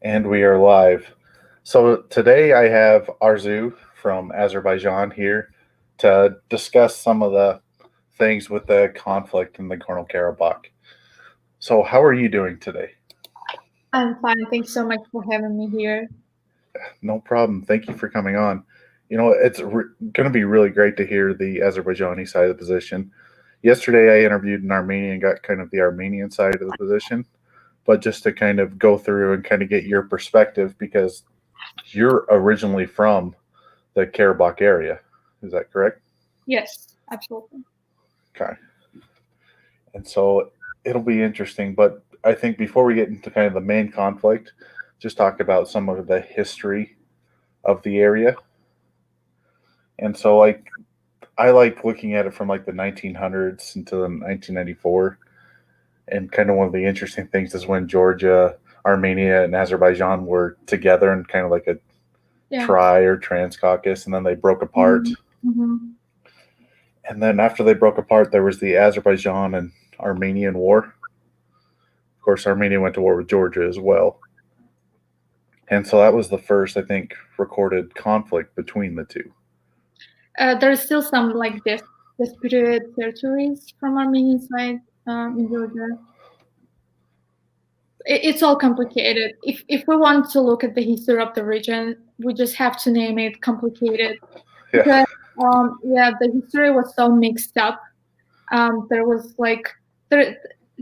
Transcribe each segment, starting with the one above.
And we are live. So today I have Arzu from Azerbaijan here to discuss some of the things with the conflict in the Nagorno-Karabakh. So how are you doing today? I'm fine. Thanks so much for having me here. No problem. Thank you for coming on. It's going to be really great to hear the Azerbaijani side of the position. Yesterday I interviewed an Armenian and got kind of the Armenian side of the position, but just to kind of go through and kind of get your perspective because you're originally from the Karabakh area. Is that correct? Yes, absolutely. Okay. And so it'll be interesting, but I think before we get into kind of the main conflict, just talk about some of the history of the area. And so like I like looking at it from like the 1900s until 1994, and kind of one of the interesting things is when Georgia, Armenia, and Azerbaijan were together in kind of like a Yeah. tri or trans caucus, and then they broke apart. Mm-hmm. And then after they broke apart, there was the Azerbaijan and Armenian War. Of course, Armenia went to war with Georgia as well. And so that was the first, I think, recorded conflict between the two. There's still some like disputed territories from Armenian side in Georgia. It's all complicated. If we want to look at the history of the region, we just have to name it complicated Yeah. because yeah, the history was so mixed up. There was like there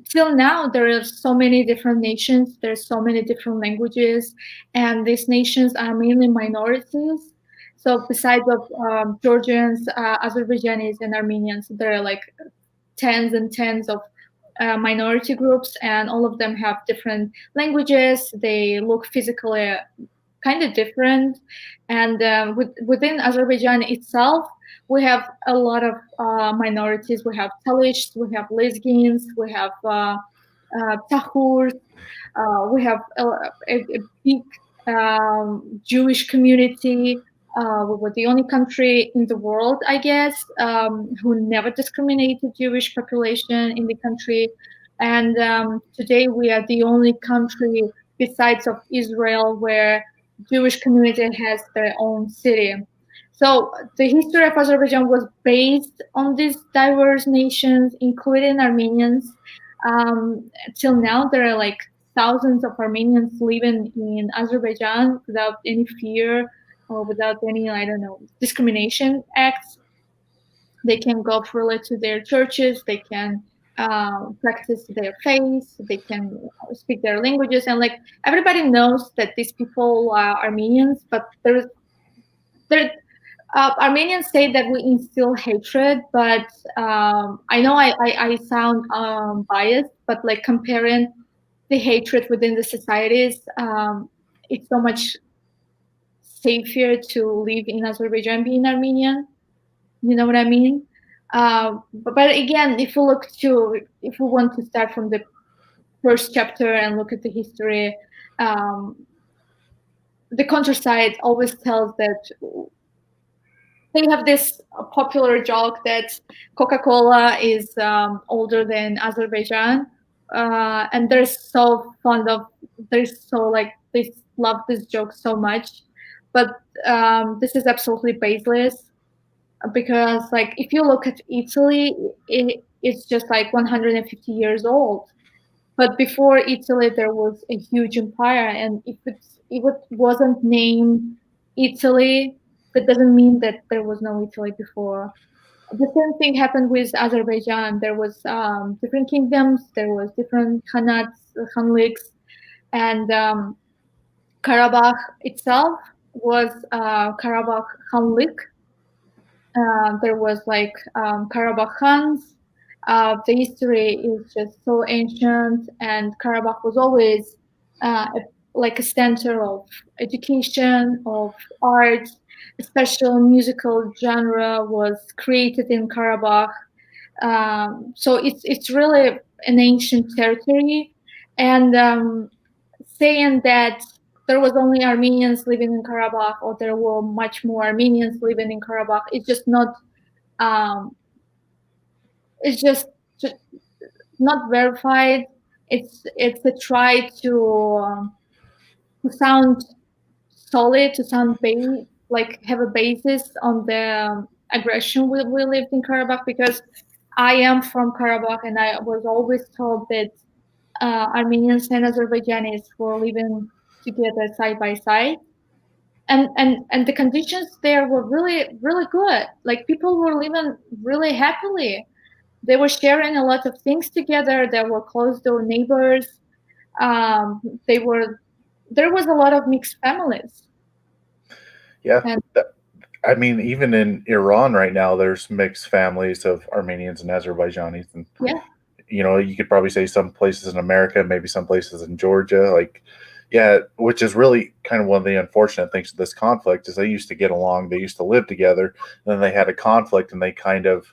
till now there are so many different nations. There's so many different languages, and these nations are mainly minorities. So besides of Georgians, Azerbaijanis, and Armenians, there are like tens and tens of minority groups, and all of them have different languages. They look physically kind of different, and within Azerbaijan itself, we have a lot of minorities. We have Talishs, we have Lezgins, we have Tahurs, we have a big Jewish community. We were the only country in the world, I guess, who never discriminated Jewish population in the country. And today we are the only country besides of Israel where Jewish community has their own city. So the history of Azerbaijan was based on these diverse nations, including Armenians. Till now, there are like thousands of Armenians living in Azerbaijan without any fear or without any, I don't know, discrimination acts. They can go freely to their churches. They can practice their faith. They can speak their languages, and like everybody knows that these people are Armenians, but there Armenians say that we instill hatred, but I know I sound biased, but like comparing the hatred within the societies, it's so much safer to live in Azerbaijan being Armenian. You know what I mean? But again, if we want to start from the first chapter and look at the history, um, the countryside always tells that they have this popular joke that Coca-Cola is older than Azerbaijan, and they're so fond of. They're so like they love this joke so much, but this is absolutely baseless because like if you look at Italy, it's just like 150 years old. But before Italy, there was a huge empire, and if it wasn't named Italy, that doesn't mean that there was no Italy before. The same thing happened with Azerbaijan. There was different kingdoms, there was different khanats, khanliks, and Karabakh itself was Karabakh Khanlik. There was like Karabakh Khans. The history is just so ancient, and Karabakh was always like a center of education, of art. A special musical genre was created in Karabakh. So it's really an ancient territory, and saying that there was only Armenians living in Karabakh, or there were much more Armenians living in Karabakh. It's just not. Um, it's just not verified. It's a try to sound solid, to sound like have a basis on the aggression we lived in Karabakh, because I am from Karabakh and I was always told that Armenians and Azerbaijanis were living together side by side, and the conditions there were really good. Like people were living really happily. They were sharing a lot of things together. They were close door neighbors. They were There was a lot of mixed families. Yeah. And I mean, even in Iran right now, there's mixed families of Armenians and Azerbaijanis, and yeah, you could probably say some places in America, maybe some places in Georgia, like, yeah, which is really kind of one of the unfortunate things of this conflict is they used to get along, they used to live together, and then they had a conflict and they kind of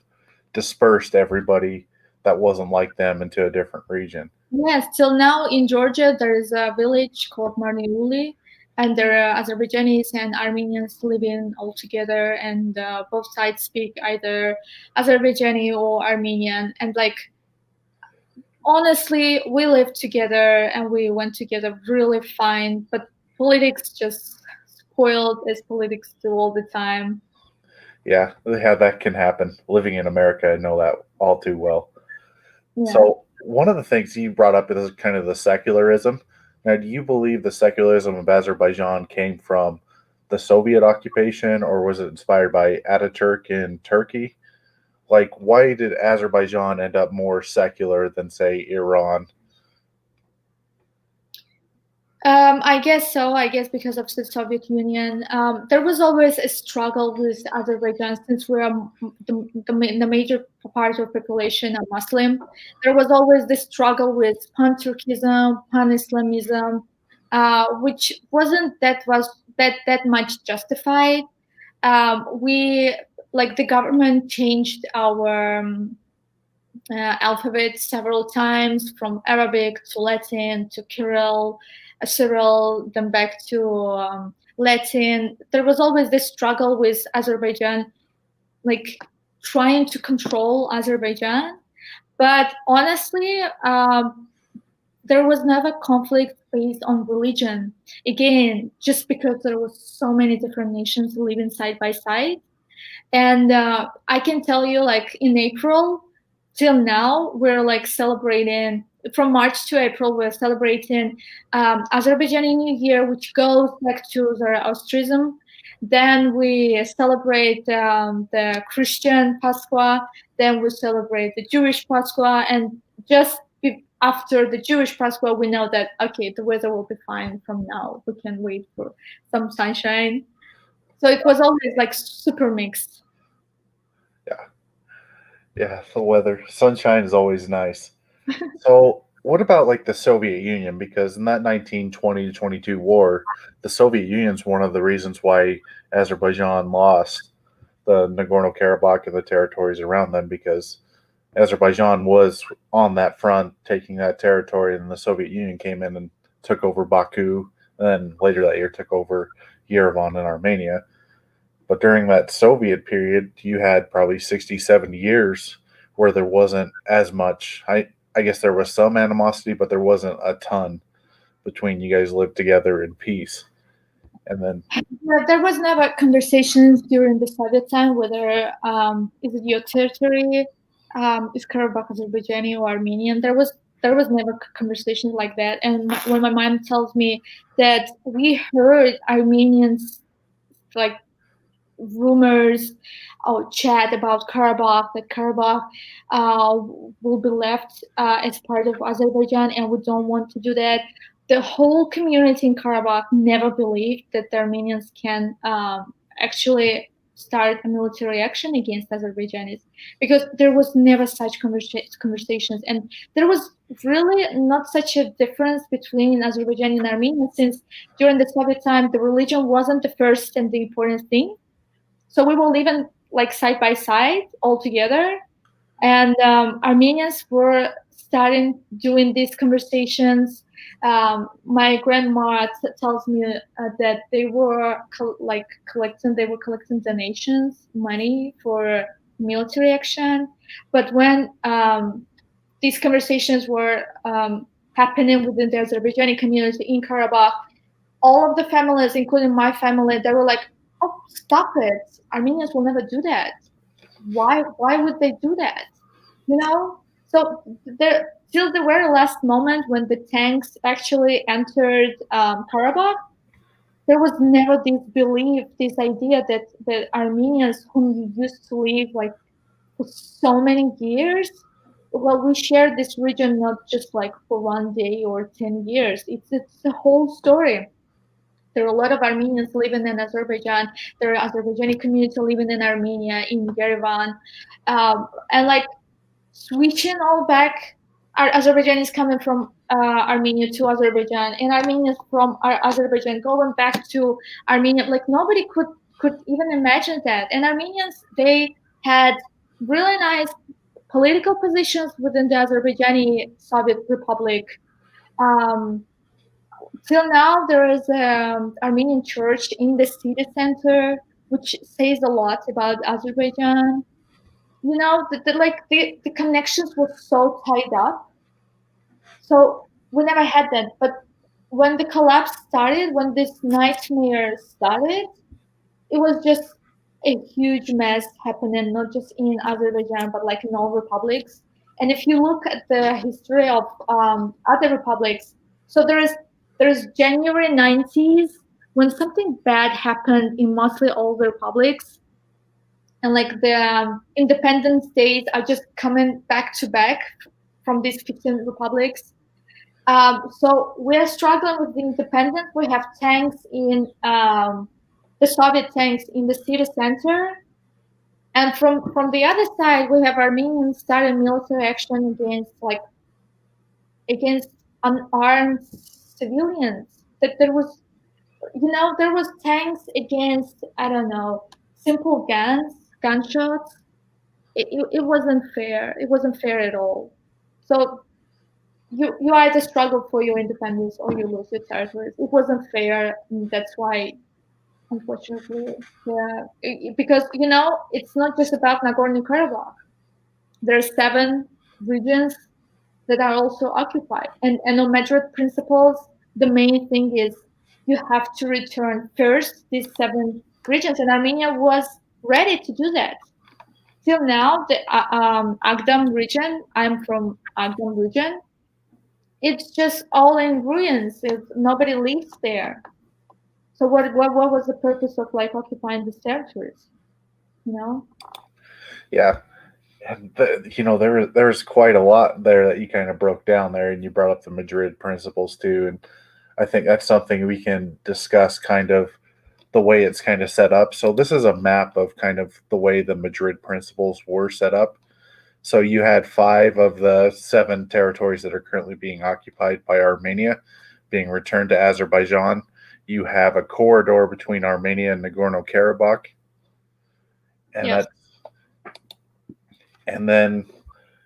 dispersed everybody that wasn't like them into a different region. yes, till now in Georgia there is a village called Marniuli, and there are Azerbaijanis and Armenians living all together, and both sides speak either Azerbaijani or Armenian. And like honestly, we lived together and we went together really fine, but politics just spoiled as politics do all the time. Yeah, that can happen. Living in America, I know that all too well. Yeah. So, one of the things you brought up is kind of the secularism. Now, do you believe the secularism of Azerbaijan came from the Soviet occupation, or was it inspired by Ataturk in Turkey? Like, why did Azerbaijan end up more secular than, say, Iran? I guess so. I guess because of the Soviet Union, there was always a struggle with Azerbaijan since we are the major part of population are Muslim. There was always this struggle with pan-Turkism, pan-Islamism, which wasn't that much justified. We like the government changed our alphabet several times from Arabic to Latin to Cyrillic, then back to Latin. There was always this struggle with Azerbaijan, like trying to control Azerbaijan. But honestly, there was never conflict based on religion. Again, just because there was so many different nations living side by side. And I can tell you, like in April till now, we're like celebrating from March to April. We're celebrating Azerbaijani New Year, which goes back to Zoroastrianism. Then we celebrate the Christian Pascha. Then we celebrate the Jewish Pascha, and just after the Jewish Pascha, we know that okay, the weather will be fine from now. We can wait for some sunshine. So it was always like super mixed. Yeah, yeah, the weather. Sunshine is always nice. So, what about like the Soviet Union? Because in that 1920 to 22 war, the Soviet Union's one of the reasons why Azerbaijan lost the Nagorno-Karabakh and the territories around them, because Azerbaijan was on that front taking that territory, and the Soviet Union came in and took over Baku, and then later that year took over Yerevan in Armenia. But during that Soviet period, you had probably 60, 70 years where there wasn't as much. I guess there was some animosity, but there wasn't a ton between you guys lived together in peace. And then, Yeah, there was never conversations during the Soviet time whether is it your territory, is Karabakh Azerbaijani or Armenian. There was never conversations like that. And when my mom tells me that we heard Armenians like rumors or chat about Karabakh, that Karabakh uh, will be left as part of Azerbaijan, and we don't want to do that. The whole community in Karabakh never believed that the Armenians can actually start a military action against Azerbaijanis, because there was never such conversations, and there was really not such a difference between Azerbaijan and Armenia, since during the Soviet time the religion wasn't the first and the important thing. So we were living like side by side all together, and Armenians were starting doing these conversations. My grandma tells me that they were collecting donations, money for military action. But when these conversations were happening within the Azerbaijani community in Karabakh, all of the families, including my family, they were like, "Oh, stop it! Armenians will never do that. Why would they do that?" You know. So there, till the very last moment when the tanks actually entered Karabakh, there was never this belief, this idea that the Armenians whom you used to live like for so many years, well, we share this region not just like for one day or 10 years. It's a whole story. There are a lot of Armenians living in Azerbaijan. There are Azerbaijani community living in Armenia, in Yerevan, and like switching all back. Our Azerbaijanis coming from Armenia to Azerbaijan, and Armenians from Azerbaijan going back to Armenia. Like nobody could even imagine that. And Armenians, they had really nice political positions within the Azerbaijani Soviet Republic. Um, Till now, there is an Armenian church in the city center, which says a lot about Azerbaijan. You know, the connections were so tied up. So we never had that. But when the collapse started, when this nightmare started, it was just a huge mess happening, not just in Azerbaijan, but like in all republics. And if you look at the history of other republics, so there's January 90s when something bad happened in mostly all the republics, and like the independence days are just coming back to back from these 15 republics. So we are struggling with the independence. We have tanks in the Soviet tanks in the city center, and from the other side, we have Armenians starting military action against unarmed civilians. That there was, there was tanks against, I don't know, simple gunshots. It wasn't fair. It wasn't fair at all. So you either struggle for your independence or you lose your territories. It wasn't fair. And that's why, unfortunately, yeah, because it's not just about Nagorno-Karabakh. There are 7 regions that are also occupied, and on Madrid principles, the main thing is you have to return first these 7 regions, and Armenia was ready to do that. Till now, the Agdam region, I'm from Agdam region, it's just all in ruins. Nobody lives there. So what was the purpose of like occupying these territories? You know? Yeah. And there's quite a lot there that you kind of broke down there, and you brought up the Madrid principles too. And I think that's something we can discuss kind of the way it's kind of set up. So this is a map of kind of the way the Madrid principles were set up. So you had 5 of the 7 territories that are currently being occupied by Armenia being returned to Azerbaijan. You have a corridor between Armenia and Nagorno-Karabakh, and Yes. that, and then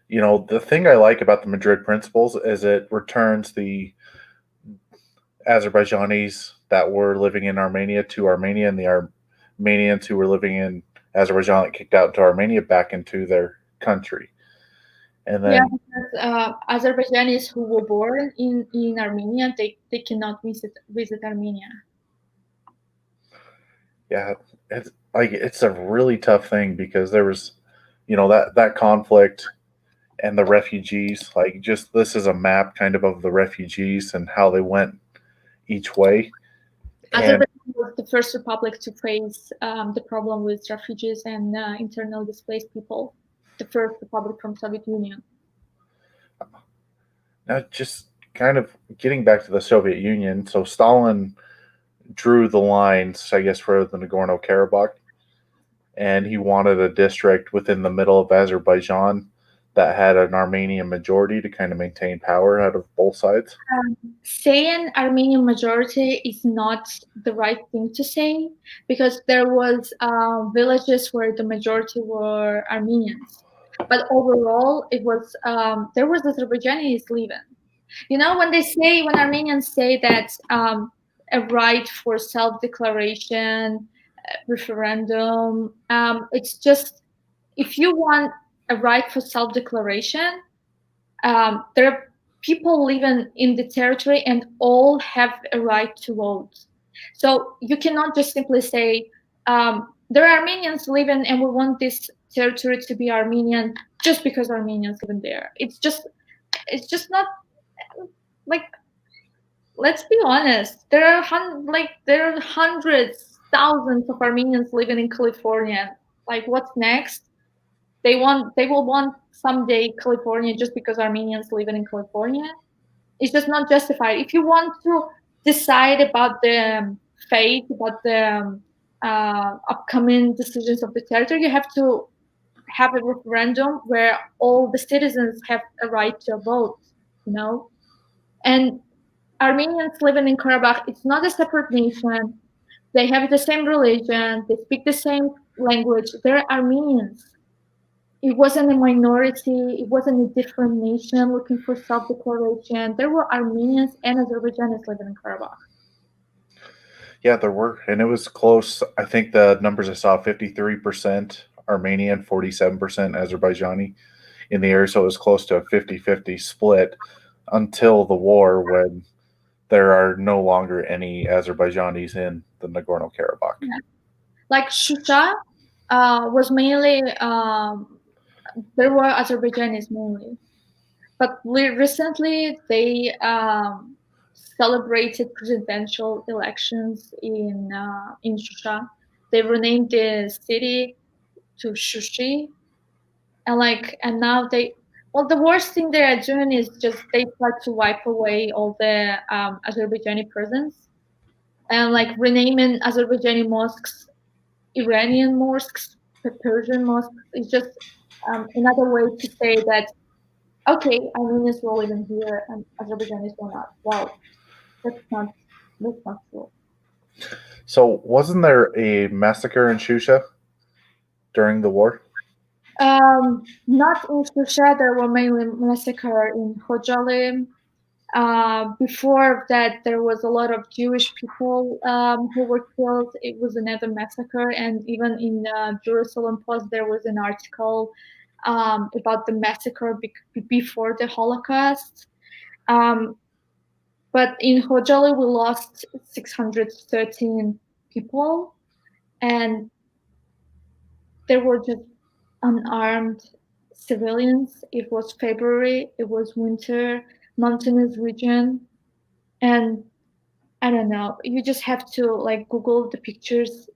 the thing I like about the Madrid principles is it returns the Azerbaijanis that were living in Armenia to Armenia, and the Armenians who were living in Azerbaijan that kicked out to Armenia back into their country. And Yeah, then, because Azerbaijanis who were born in Armenia, they cannot visit Armenia. yeah, it's a really tough thing because there was, that conflict and the refugees. Like, just this is a map kind of the refugees and how they went each way. And Azerbaijan was the first republic to face the problem with refugees and internal displaced people. The first republic from Soviet Union. now, just kind of getting back to the Soviet Union. So Stalin drew the lines, I guess, for the Nagorno Karabakh, and he wanted a district within the middle of Azerbaijan that had an Armenian majority to kind of maintain power out of both sides. Saying Armenian majority is not the right thing to say, because there was villages where the majority were Armenians, but overall it was there was Azerbaijanis living. When Armenians say that a right for self-declaration, referendum, it's just, if you want a right for self-declaration, there people living in the territory and all have a right to vote. So you cannot just simply say there are Armenians living and we want this territory to be Armenian just because Armenians live there. It's just not like, let's be honest. There are hundreds, thousands of Armenians living in California. Like, what's next? They will want someday California just because Armenians living in California. It's just not justified. If you want to decide about the fate, about the upcoming decisions of the territory, you have to have a referendum where all the citizens have a right to vote. You know, and Armenians living in Karabakh, it's not a separate nation. They have the same religion. They speak the same language. They're Armenians. It wasn't a minority. It wasn't a different nation looking for self-declaration. There were Armenians and Azerbaijanis living in Karabakh. Yeah, there were, and it was close. I think the numbers I saw 53% Armenian, 47% Azerbaijani in the area, so it was close to a 50-50 split until the war when there are no longer any Azerbaijanis in the Nagorno-Karabakh. Yeah. Like Shusha was mainly, there were Azerbaijanis mainly. But recently they celebrated presidential elections in Shusha. They renamed the city to Shushi, and now well, the worst thing they are doing is just they try to wipe away all the Azerbaijani presence and like renaming Azerbaijani mosques Iranian mosques, Persian mosques. It's just another way to say that okay, Armenians will live in here and Azerbaijanis will not. Well, that's not that's not true. So, wasn't there a massacre in Shusha during the war? Not in Shusha. There were mainly massacre in Khojaly. Before that, there was a lot of Jewish people who were killed. It was another massacre, and even in the Jerusalem Post, there was an article about the massacre before the Holocaust. Um, but in Khojaly, we lost 613 people, and there were just unarmed civilians. It was February, it was winter, mountainous region, and I don't know. You just have to like Google the pictures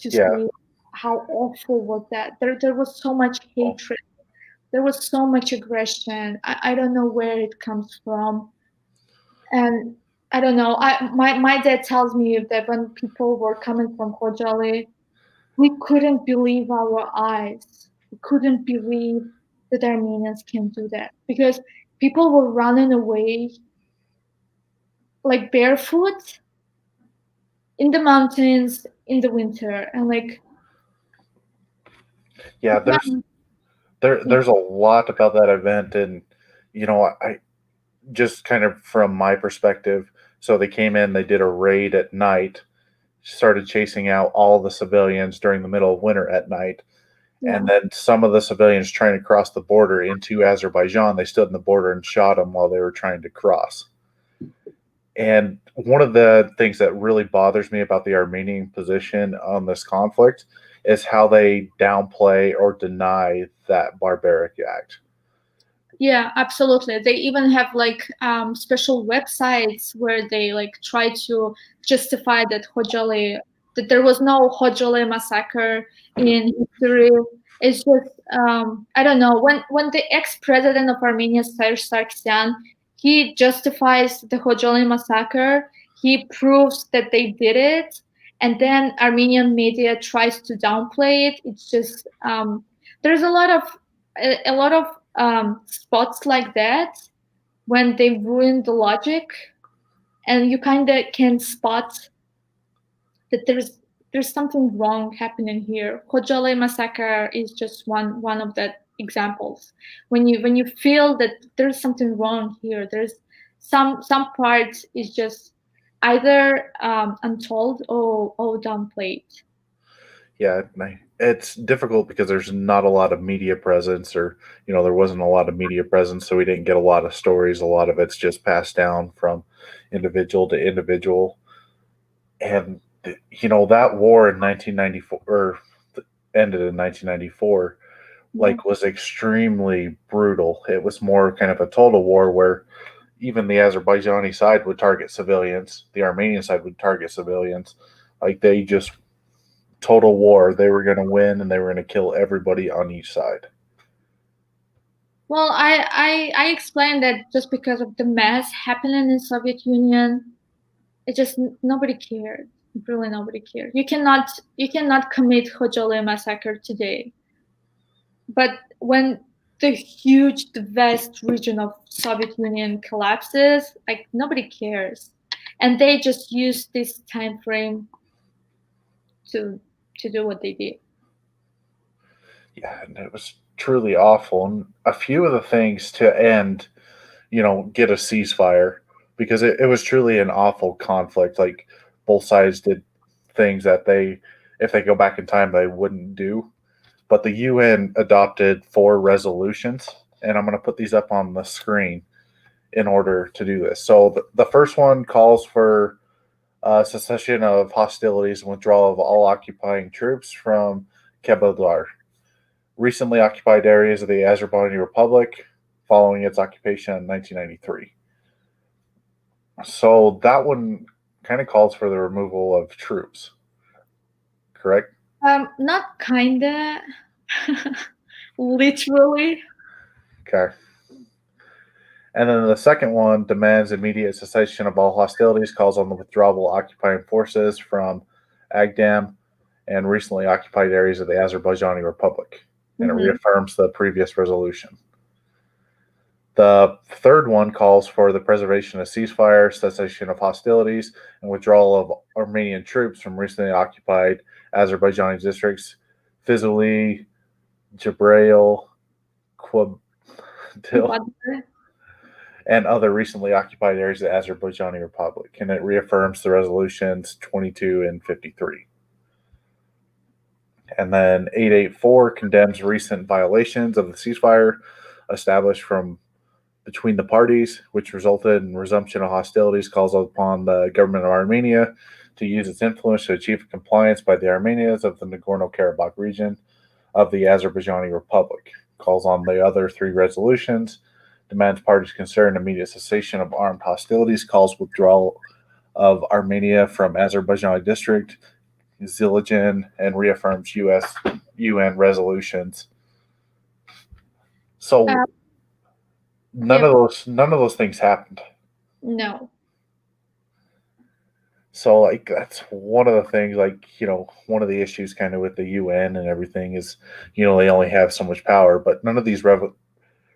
to Yeah. see how awful was that. There was so much hatred. There was so much aggression. I don't know where it comes from, and I don't know. My dad tells me that when people were coming from Khojaly, we couldn't believe our eyes. We couldn't believe that Armenians can do that because people were running away like barefoot in the mountains in the winter and like Yeah, there's a lot about that event, and I just kind of from my perspective. So they came in, they did a raid at night, started chasing out all the civilians during the middle of winter at night, yeah, and then some of the civilians trying to cross the border into Azerbaijan, they stood in the border and shot them while they were trying to cross. And one of the things that really bothers me about the Armenian position on this conflict is how they downplay or deny that barbaric act. yeah, absolutely. They even have like special websites where they like try to justify that there was no Khojaly massacre in history. It's just I don't know when the ex-president of Armenia Serge Sargsyan he justifies the Khojaly massacre. He proves that they did it, and then Armenian media tries to downplay it. It's just there's a lot of spots like that when they ruin the logic and you kind of can spot that there's something wrong happening here. Khojaly massacre is just one of the examples. When you feel that there's something wrong here, there's some part is just either untold or downplayed. Yeah, it's difficult because there's not a lot of media presence, or there wasn't a lot of media presence, so we didn't get a lot of stories. A lot of it's just passed down from individual to individual, and that war in 1994 or ended in 1994 Yeah. like was extremely brutal. It was more kind of a total war where even the Azerbaijani side would target civilians, the Armenian side would target civilians. Like they just total war. They were going to win and they were going to kill everybody on each side. Well, I explained that just because of the mess happening in Soviet Union, it just nobody cared. Really, nobody cared. You cannot commit Hojole massacre today, but when the vast region of Soviet Union collapses, like nobody cares, and they just use this time frame to to do what they did. Yeah, and it was truly awful. And a few of the things to end, get a ceasefire because it was truly an awful conflict. Like both sides did things that if they go back in time, they wouldn't do. But the UN adopted 4 resolutions, and I'm going to put these up on the screen in order to do this. So the first one calls for cessation of hostilities and withdrawal of all occupying troops from Kebudar, recently occupied areas of the Azerbaijani Republic following its occupation in 1993. So that one kind of calls for the removal of troops, correct? Not kinda, literally. Okay. And then the second one demands immediate cessation of all hostilities, calls on the withdrawal of occupying forces from Agdam and recently occupied areas of the Azerbaijani Republic, and it Hmm. reaffirms the previous resolution. The third one calls for the preservation of ceasefire, cessation of hostilities, and withdrawal of Armenian troops from recently occupied Azerbaijani districts, Fizuli, Jabrail, Qubil, But and other recently occupied areas of the Azerbaijani Republic, and it reaffirms the resolutions 22 and 53. And then 884 condemns recent violations of the ceasefire established from between the parties, which resulted in resumption of hostilities, calls upon the government of Armenia to use its influence to achieve compliance by the Armenians of the Nagorno-Karabakh region of the Azerbaijani Republic, calls on the other 3 resolutions, demands parties consider an immediate cessation of armed hostilities, calls withdrawal of Armenia from Azerbaijani district, Zilijan, and reaffirms U.S. UN resolutions. So uh, none yeah, of those things happened. no. So like that's one of the things, like one of the issues kind of with the UN and everything is they only have so much power, but none of these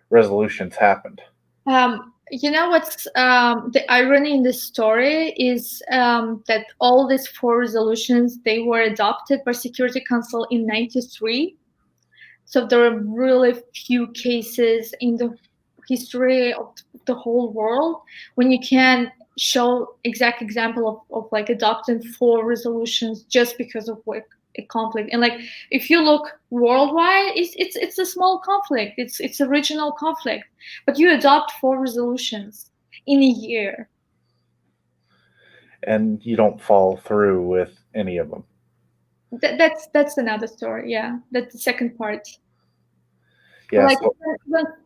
resolutions happened. You know what's the irony in this story is that all these 4 resolutions they were adopted by Security Council in '93. So there are really few cases in the history of the whole world when you can show exact example of like adopting 4 resolutions just because of like a conflict. And like if you look worldwide, it's a small conflict. It's a regional conflict, but you adopt 4 resolutions in a year. And you don't follow through with any of them. That's another story. Yeah, that's the second part. Yeah, Like so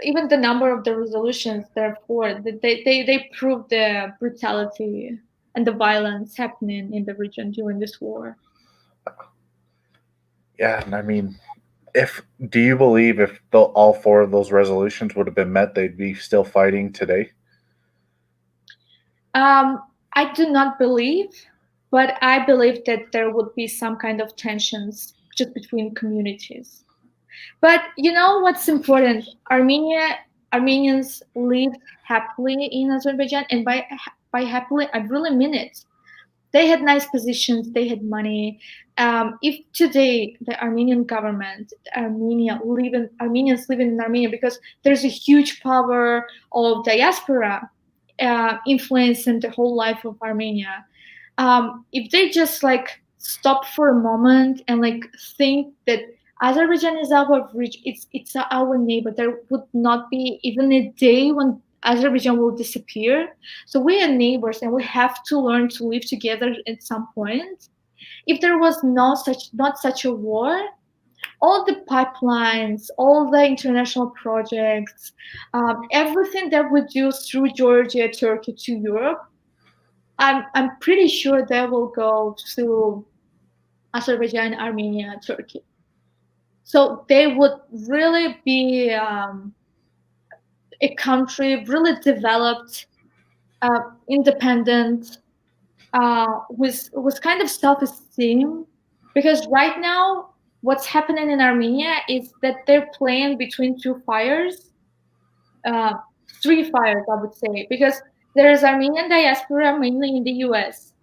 even the number of the resolutions, therefore, they prove the brutality and the violence happening in the region during this war. yeah, and I mean, if do you believe if all 4 of those resolutions would have been met, they'd be still fighting today? I do not believe, but I believe that there would be some kind of tensions just between communities. But you know what's important? Armenians lived happily in Azerbaijan, and by happily, I really mean it. They had nice positions, they had money. If today the Armenian government, Armenians living in Armenia, because there's a huge power of diaspora influencing the whole life of Armenia. If they just like stop for a moment and like think that Azerbaijan is our it's our neighbor. There would not be even a day when Azerbaijan will disappear. So we are neighbors and we have to learn to live together at some point. If there was not such a war, all the pipelines, all the international projects, everything that we do through Georgia, Turkey to Europe, I'm pretty sure they will go through Azerbaijan, Armenia, Turkey. So they would really be a country really developed, independent, with kind of self-esteem. Because right now, what's happening in Armenia is that they're playing between two fires, uh, three fires, I would say, because there is Armenian diaspora mainly in the U.S.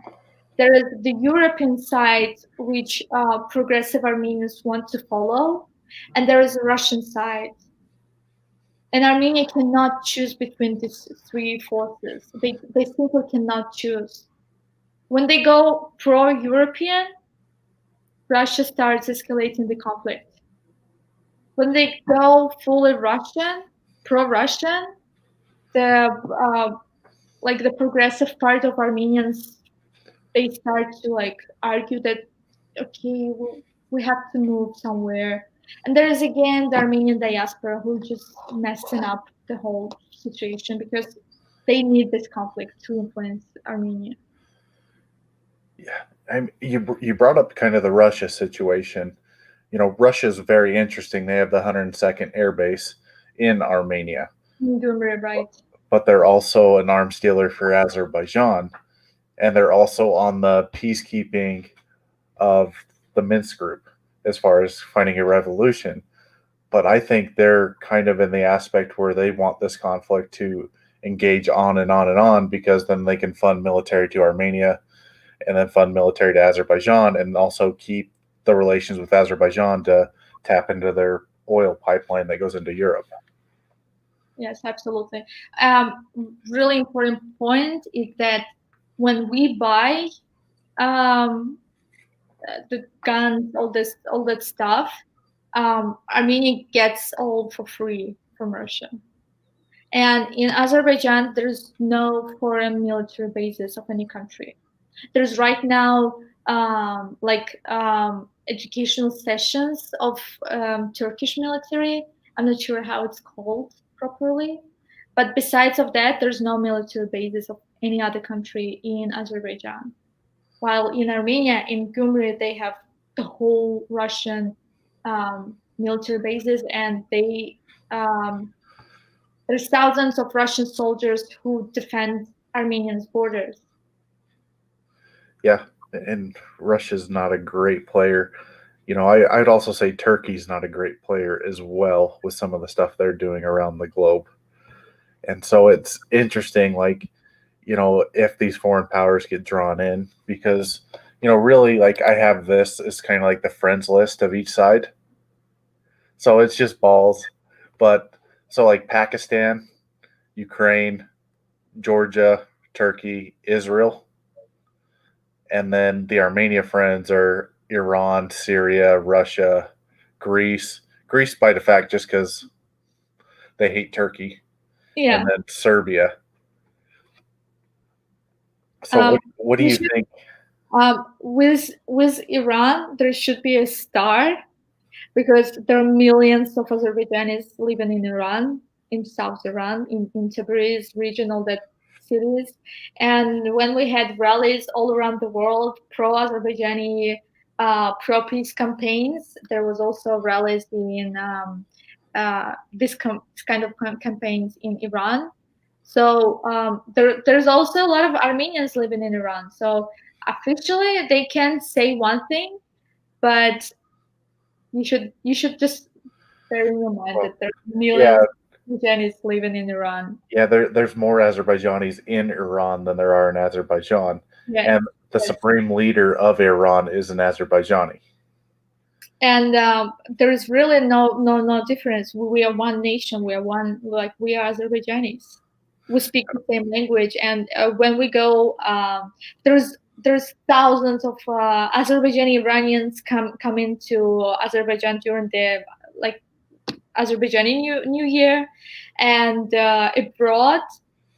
There is the European side, which progressive Armenians want to follow, and there is a Russian side. And Armenia cannot choose between these three forces. They simply cannot choose. When they go pro-European, Russia starts escalating the conflict. When they go fully Russian, pro-Russian, the like the progressive part of Armenians, they start to like argue that okay, we have to move somewhere. And there is again the Armenian diaspora who just messing up the whole situation because they need this conflict to influence Armenia. Yeah, you brought up kind of the Russia situation. Russia's very interesting. They have the 102nd Air Base in Armenia, You're doing very right. but they're also an arms dealer for Azerbaijan, and they're also on the peacekeeping of the Minsk group as far as finding a revolution. But I think they're kind of in the aspect where they want this conflict to engage on and on and on because then they can fund military to Armenia and then fund military to Azerbaijan and also keep the relations with Azerbaijan to tap into their oil pipeline that goes into Europe. Yes, absolutely. Really important point is that when we buy um, the guns, all that stuff, Armenia gets all for free from Russia. And in Azerbaijan, there's no foreign military bases of any country. There's right now educational sessions of Turkish military. I'm not sure how it's called properly, but besides of that, there's no military bases of any other country in Azerbaijan. While in Armenia, in Gyumri, they have the whole Russian military bases, and there's thousands of Russian soldiers who defend Armenians' borders. Yeah, and Russia's not a great player. I'd also say Turkey's not a great player as well with some of the stuff they're doing around the globe. And so it's interesting, like, if these foreign powers get drawn in, because, really, like, I have this as kind of like the friends list of each side. So it's just balls. But so, like, Pakistan, Ukraine, Georgia, Turkey, Israel. And then the Armenia friends are Iran, Syria, Russia, Greece. Greece by defact just because they hate Turkey. Yeah. And then Serbia. So what do you think? With Iran, there should be a star because there are millions of Azerbaijanis living in Iran, in South Iran, in Tabriz region, all that cities. And when we had rallies all around the world, pro-Azerbaijani, pro-peace campaigns, there was also rallies in this kind of campaigns in Iran. So there's also a lot of Armenians living in Iran. So officially they can say one thing, but you should just bear in your mind that there's millions of Azerbaijanis living in Iran. Yeah, there's more Azerbaijanis in Iran than there are in Azerbaijan. Yes. And the supreme leader of Iran is an Azerbaijani. And there is really no difference. We are one nation. We are one. Like we are Azerbaijanis. We speak the same language, and when we go, there's there's thousands of Azerbaijani Iranians come into Azerbaijan during the like Azerbaijani New Year, and abroad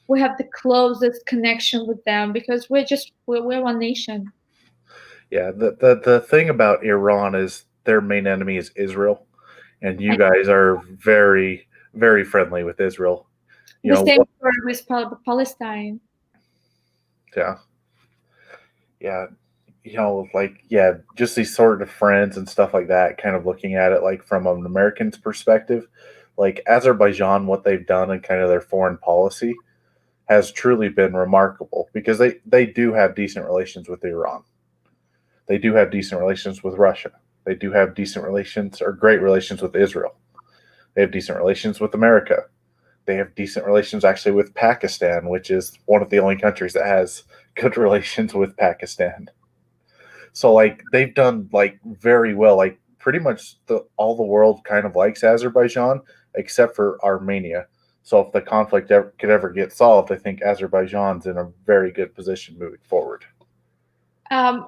we have the closest connection with them because we're one nation. Yeah, the thing about Iran is their main enemy is Israel, and you guys are very very friendly with Israel. You The know, same for with Palestine. yeah, yeah, like yeah, just these sort of friends and stuff like that. Kind of looking at it like from an American's perspective, like Azerbaijan, what they've done and kind of their foreign policy has truly been remarkable because they do have decent relations with Iran. They do have decent relations with Russia. They do have decent relations or great relations with Israel. They have decent relations with America. They have decent relations actually with Pakistan, which is one of the only countries that has good relations with Pakistan. So like they've done like very well. Like pretty much all the world kind of likes Azerbaijan except for Armenia. So if the conflict could ever get solved, I think Azerbaijan's in a very good position moving forward. Um,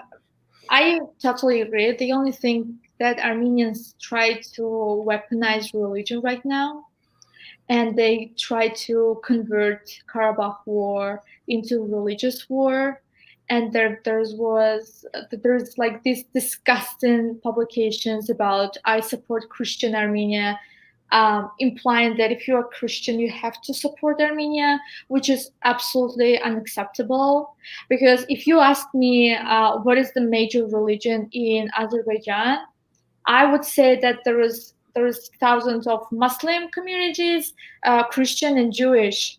I totally agree. The only thing that Armenians try to weaponize religion right now, and they try to convert Karabakh war into religious war. And there's like these disgusting publications about I support Christian Armenia, implying that if you're a Christian, you have to support Armenia, which is absolutely unacceptable. Because if you ask me what is the major religion in Azerbaijan, I would say that there is thousands of Muslim communities, Christian and Jewish,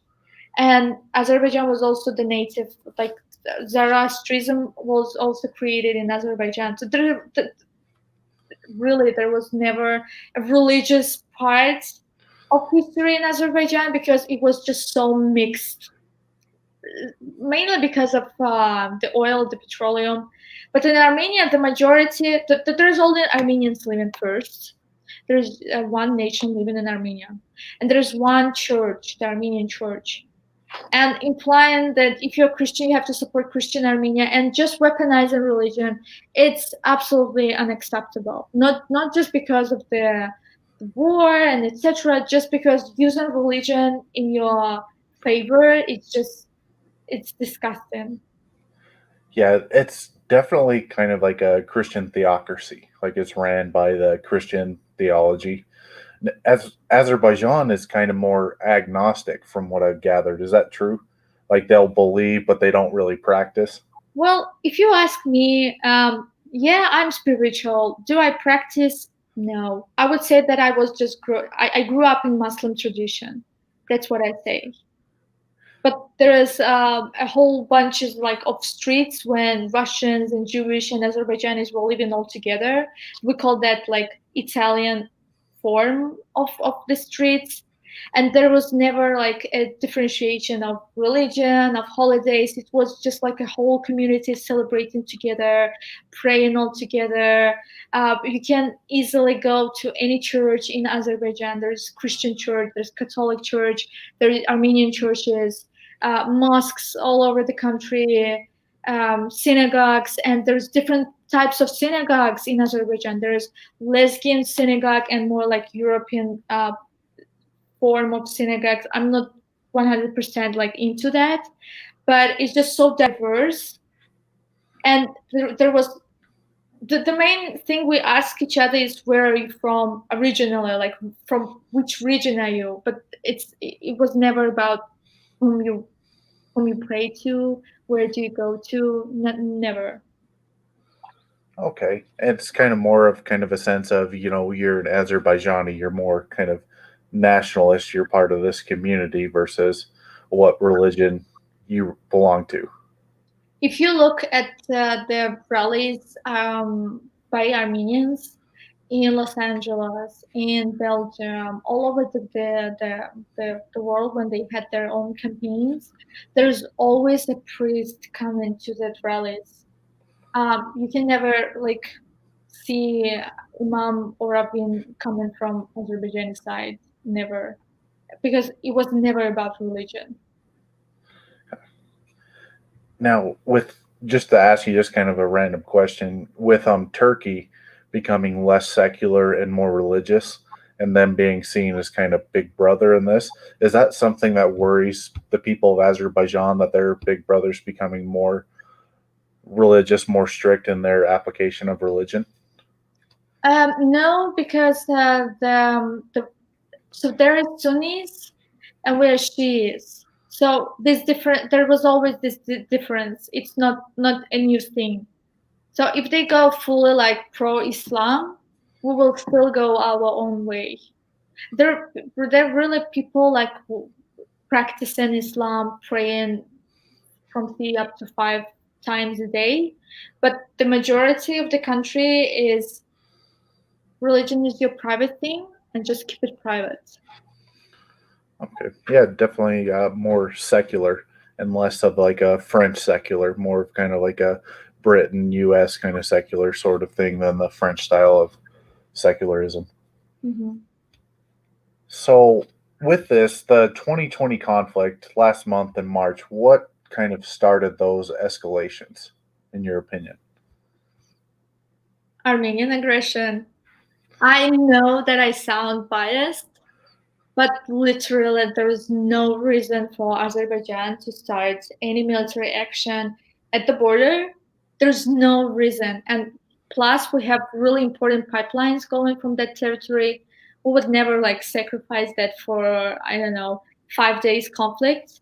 and Azerbaijan was also the native like Zoroastrianism was also created in Azerbaijan. So really there was never a religious part of history in Azerbaijan because it was just so mixed, mainly because of the oil, the petroleum. But in Armenia, the majority, there's only Armenians living first. There's one nation living in Armenia, and there's one church, the Armenian church, and implying that if you're Christian, you have to support Christian Armenia and just weaponizing religion, it's absolutely unacceptable. Not just because of the war and etc. Just because using religion in your favor, it's disgusting. Yeah, it's definitely kind of like a Christian theocracy. Like it's ran by the Christian theology. As Azerbaijan is kind of more agnostic from what I've gathered. Is that true? Like they'll believe, but they don't really practice. Well, if you ask me, yeah, I'm spiritual. Do I practice? No. I would say that I grew up in Muslim tradition. That's what I say. But there is a whole bunch of like of streets when Russians and Jewish and Azerbaijanis were living all together. We call that like Italian form of the streets. And there was never like a differentiation of religion, of holidays. It was just like a whole community celebrating together, praying all together. You can easily go to any church in Azerbaijan. There's Christian church, there's Catholic church, there are Armenian churches, mosques all over the country, synagogues, and there's different types of synagogues in Azerbaijan. There's lesbian synagogue and more like European form of synagogues. I'm not 100% like into that, but it's just so diverse. And there was the main thing we ask each other is where are you from originally, like from which region are you? But it was never about whom you pray to, where do you go to? Never. Okay, it's kind of more of kind of a sense of you're an Azerbaijani, you're more kind of nationalist, you're part of this community versus what religion you belong to. If you look at the rallies by Armenians in Los Angeles, in Belgium, all over the world when they had their own campaigns, there's always a priest coming to the rallies. You can never like see imam or rabbin coming from Azerbaijani side, never, because it was never about religion. Now, with just to ask you just kind of a random question, with Turkey becoming less secular and more religious, and them being seen as kind of big brother in this, is that something that worries the people of Azerbaijan, that their big brother's becoming more religious, more strict in their application of religion? No, because so there are Sunnis and we're Shiis. So this different. There was always this difference. It's not a new thing. So if they go fully like pro-Islam, we will still go our own way. There really people like practicing Islam, praying from 3 up to 5 times a day, but the majority of the country is religion is your private thing and just keep it private. Okay. Yeah, definitely more secular and less of like a French secular, more of kind of like a Britain, US kind of secular sort of thing than the French style of secularism. Hmm. So, with this, the 2020 conflict last month in March, what kind of started those escalations, in your opinion? Armenian aggression. I know that I sound biased, but literally there is no reason for Azerbaijan to start any military action at the border. There's no reason. And plus we have really important pipelines going from that territory. We would never like sacrifice that for, I don't know, 5 days conflict.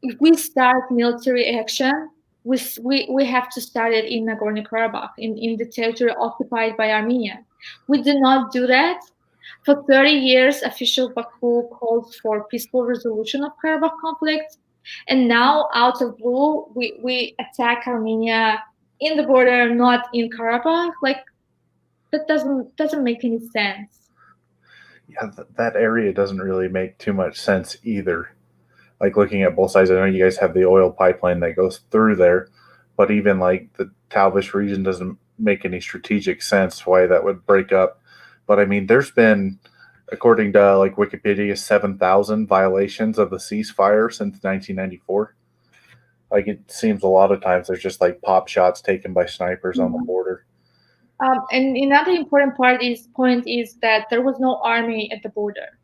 If we start military action, we have to start it in Nagorno-Karabakh, in the territory occupied by Armenia. We do not do that. For 30 years, official Baku calls for peaceful resolution of Karabakh conflict. And now, out of blue, we attack Armenia in the border, not in Karabakh. Like, that doesn't make any sense. Yeah, that area doesn't really make too much sense either. Like looking at both sides, I know you guys have the oil pipeline that goes through there, but even like the Talbish region doesn't make any strategic sense why that would break up. But I mean, there's been, according to like Wikipedia, 7,000 violations of the ceasefire since 1994. Like it seems a lot of times there's just like pop shots taken by snipers on the Mhm. border. And another important point is that there was no army at the border.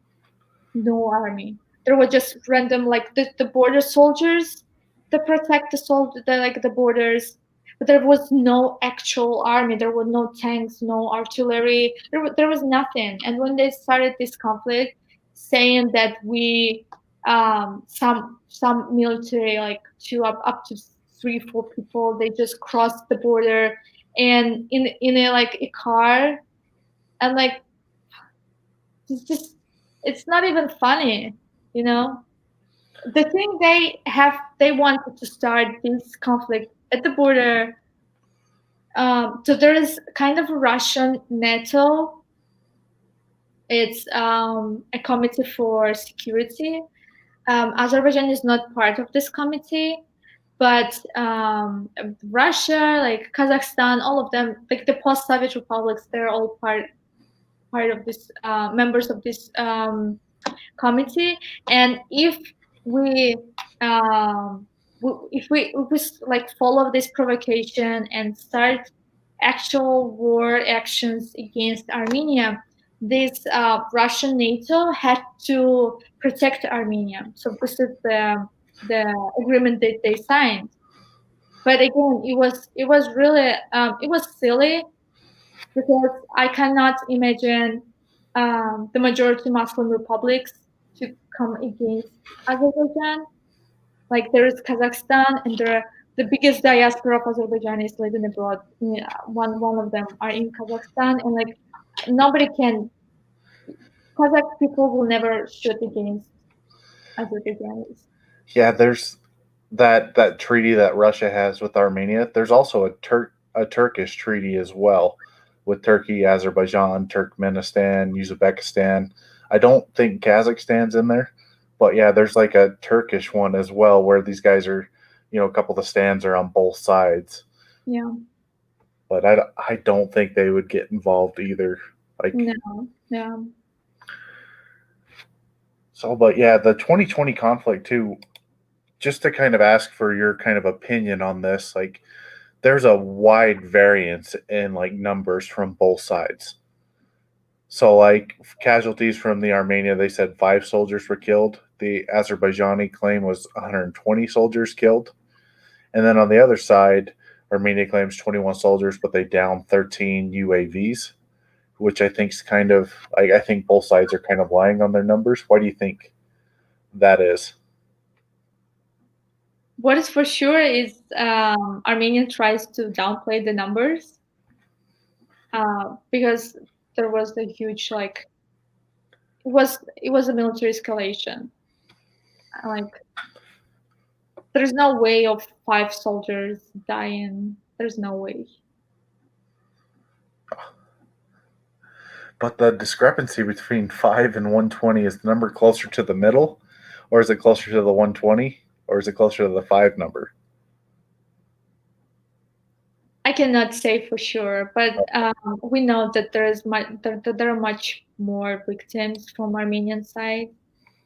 No army. There were just random like the border soldiers that protect the borders. But there was no actual army. There were no tanks, no artillery. There was nothing. And when they started this conflict, saying that we some military like up to 3 4 people they just crossed the border and in a like a car and like it's just it's not even funny, you know. The thing they wanted to start this conflict at the border. So there is kind of a Russian NATO. It's a committee for security. Azerbaijan is not part of this committee, but Russia, like Kazakhstan, all of them, like the post-Soviet republics, they're all part of this members of this committee. And we um, if we like follow this provocation and start actual war actions against Armenia, this Russian NATO had to protect Armenia. So this is the agreement that they signed. But again, it was really it was silly because I cannot imagine the majority Muslim republics to come against Azerbaijan. Like there is Kazakhstan, and the biggest diaspora of Azerbaijanis living abroad. Yeah, one of them are in Kazakhstan, and like nobody can. Kazakh people will never shoot against Azerbaijanis. Yeah, there's that treaty that Russia has with Armenia. There's also a Turkish treaty as well with Turkey, Azerbaijan, Turkmenistan, Uzbekistan. I don't think Kazakhstan's in there, but yeah, there's like a Turkish one as well where these guys are, a couple of the stands are on both sides. Yeah. But I don't think they would get involved either. Like No. Yeah. so, but yeah, the 2020 conflict too. Just to kind of ask for your kind of opinion on this, like there's a wide variance in like numbers from both sides. So, like casualties from the Armenia, they said 5 soldiers were killed. The Azerbaijani claim was 120 soldiers killed. And then on the other side, Armenia claims 21 soldiers, but they downed 13 UAVs, which I think is kind of, I think both sides are kind of lying on their numbers. Why do you think that is? What is for sure is Armenia tries to downplay the numbers because there was a huge like it was a military escalation. Like there's no way of 5 soldiers dying. There's no way. But the discrepancy between 5 and 120, is the number closer to the middle, or is it closer to the 120, or is it closer to the 5 number? I cannot say for sure, but we know that there are much more victims from Armenian side.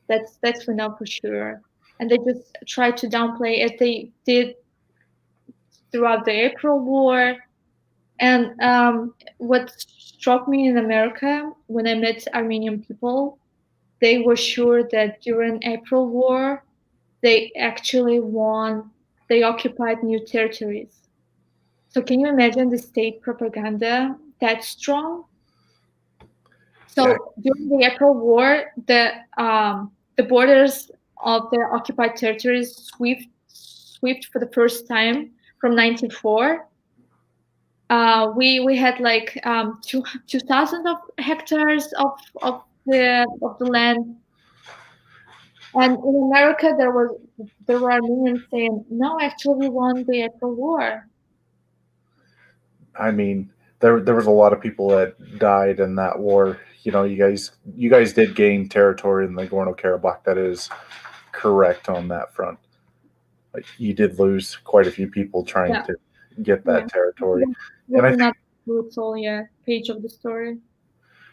That's we know for sure, and they just try to downplay it. They did throughout the April War, and what struck me in America when I met Armenian people, they were sure that during April War, they actually won. They occupied new territories. So can you imagine the state propaganda that strong? Yeah, So during the April War, the borders of the occupied territories swept for the first time from 1904. We had like 2,000 of hectares of the land, and in America there were Armenians saying no, actually we won the April War. I mean, there was a lot of people that died in that war. You guys did gain territory in the Nagorno-Karabakh. That is correct on that front. Like, you did lose quite a few people trying Yeah, to get yeah. that territory, and I Was think, not brutal, yeah, page of the story.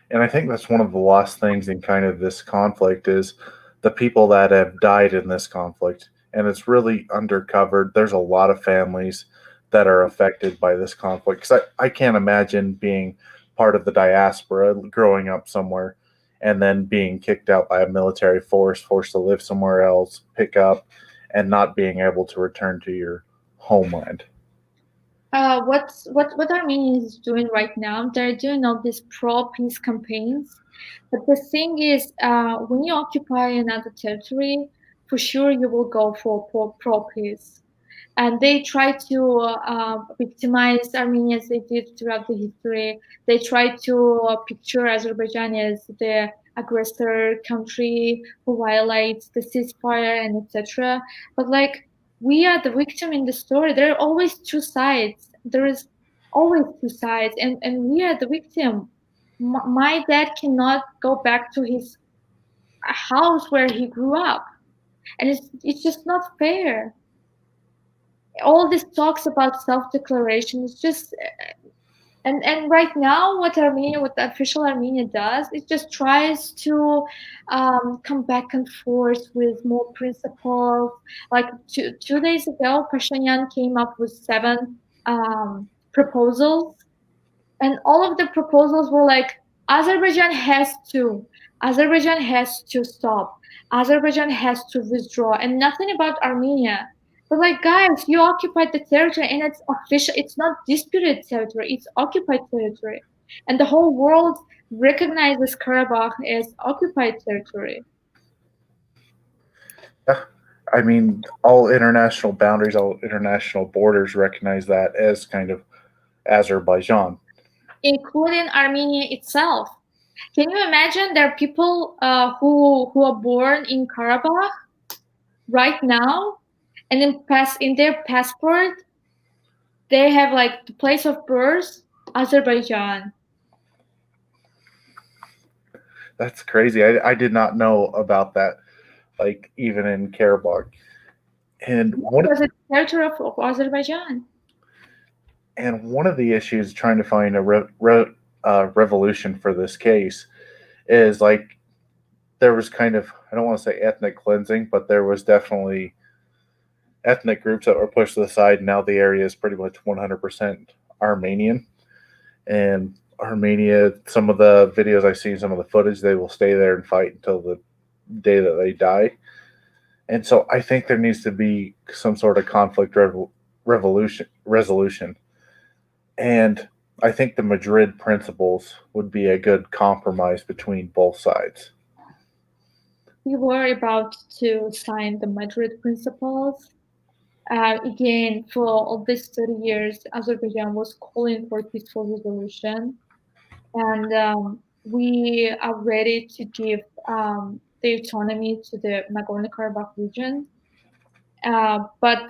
and I think that's one of the last things in kind of this conflict is the people that have died in this conflict, and it's really undercovered. There's a lot of families that are affected by this conflict because I can't imagine being part of the diaspora, growing up somewhere, and then being kicked out by a military force, forced to live somewhere else, pick up, and not being able to return to your homeland. What Armenia is doing right now? They're doing all these pro-peace campaigns, but the thing is, when you occupy another territory, for sure you will go for pro-peace, and they try to victimize Armenia as they did throughout the history. They try to picture Azerbaijan as the aggressor country who violates the ceasefire and etc. But like we are the victim in the story. There are always two sides. There is always two sides, and we are the victim. My dad cannot go back to his house where he grew up, and it's just not fair. All these talks about self-declaration is just and right now what the official Armenia does, it just tries to come back and forth with more principles. Like 2 days ago, Pashinyan came up with 7 proposals, and all of the proposals were like Azerbaijan has to, Azerbaijan has to stop, Azerbaijan has to withdraw, and nothing about Armenia. But like, guys, you occupied the territory, and it's official. It's not disputed territory; it's occupied territory, and the whole world recognizes Karabakh as occupied territory. Yeah, I mean, all international boundaries, all international borders recognize that as kind of Azerbaijan. Including Armenia itself. Can you imagine there are people who are born in Karabakh right now, and in their passport they have like the place of birth Azerbaijan. That's crazy. I did not know about that. Like, even in Karabakh, and one Because it's territory of Azerbaijan. one of the issues trying to find a revolution for this case is like there was kind of, I don't want to say ethnic cleansing, but there was definitely ethnic groups that were pushed to the side. Now the area is pretty much 100% Armenian. And Armenia, some of the videos I've seen, some of the footage, they will stay there and fight until the day that they die. And so I think there needs to be some sort of conflict revolution resolution. And I think the Madrid principles would be a good compromise between both sides. We were about to sign the Madrid Principles. Again, for all these 30 years, Azerbaijan was calling for peaceful resolution, and we are ready to give the autonomy to the Nagorno-Karabakh region. But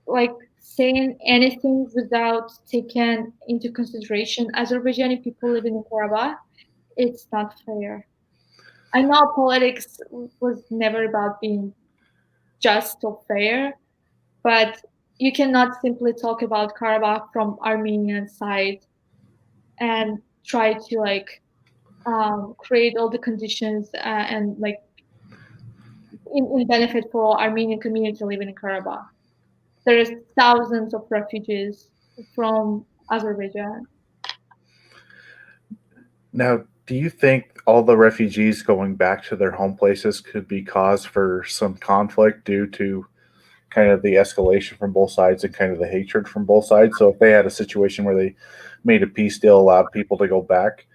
like saying anything without taking into consideration Azerbaijani people living in Karabakh, it's not fair. I know politics was never about being just or fair, but you cannot simply talk about Karabakh from Armenian side and try to like create all the conditions and like in benefit for Armenian community living in Karabakh. There's thousands of refugees from Azerbaijan. Now, do you think all the refugees going back to their home places could be cause for some conflict due to kind of the escalation from both sides and kind of the hatred from both sides? So, if they had a situation where they made a peace deal, allowed people to go back,